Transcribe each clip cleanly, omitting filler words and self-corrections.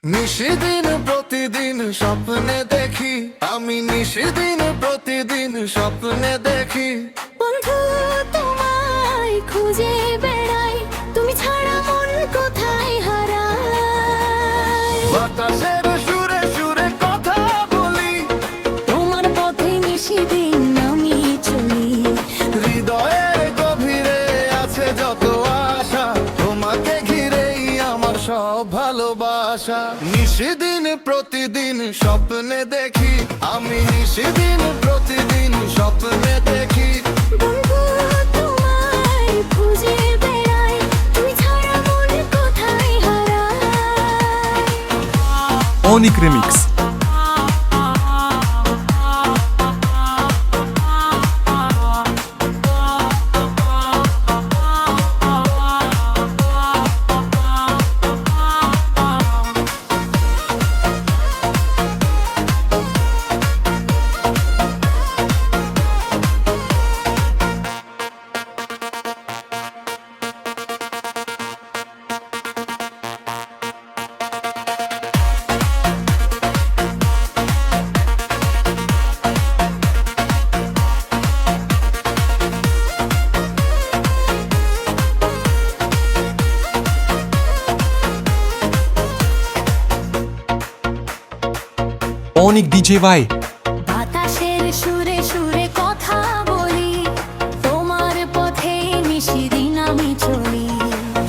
নিশিদিন প্রতিদিন স্বপ্নে দেখি, আমি নিশিদিন প্রতিদিন স্বপ্নে দেখি। বন্ধু তোমায় খুঁজে বেড়াই, তুমি ছাড়া মন কোথায় হারায়। বাতাসের সুরে সুরে কথা বলি, তোমার পথে নিশিদিন আমি চলি। হৃদয়ের গভীরে আছে যত আশা, তোমাকে ঘিরেই আমার সব ভালোবাসা। নিশিদিন প্রতিদিন স্বপ্নে দেখি, আমি নিশিদিন প্রতিদিন স্বপ্নে দেখি। বন্ধু তোমায় খুঁজে বেড়াই, তুমি ছাড়া মন কোথায় হারায়। অনিক রিমিক্স। অনিক ডিজে ভাই। বাতাসের সুরে সুরে কথা বলি, তোমার পথে নিশিদিন আমি চলি।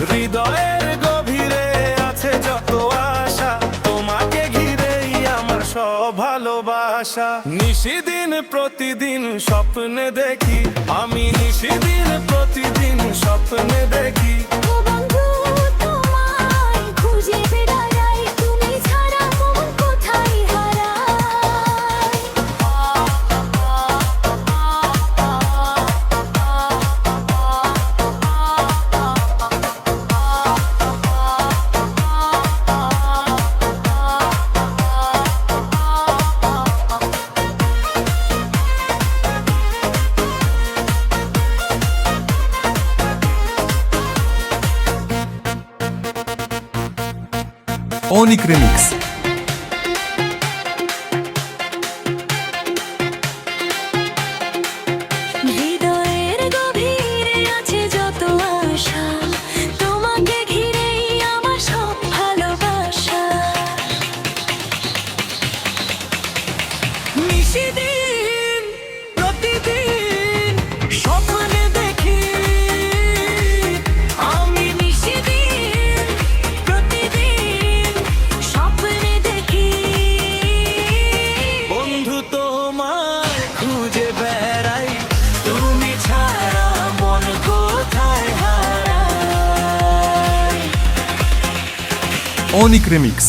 হৃদয়ের গভীরে আছে যত আশা, তোমাকে ঘিরেই আমার সব ভালোবাসা। নিশিদিন প্রতিদিন স্বপ্নে দেখি, আমি নিশিদিন প্রতিদিন স্বপ্নে দেখি। ও বন্ধু তোমায় খুঁজে বেড়াই, তুমি ছাড়া মন কোথায় হারায়। অনিক রিমিক্স। হৃদয়ের গভীরে আছে যত আশা, তোমাকে ঘিরেই আমার সব ভালোবাসা। নিশিদিন প্রতিদিন স্বপ্নে দেখি, আমি নিশিদিন প্রতিদিন স্বপ্নে দেখি। বন্ধু তোমায় খুঁজে বেড়াই, তুমি ছাড়া মন কোথায় হারায়। অনিক রিমিক্স।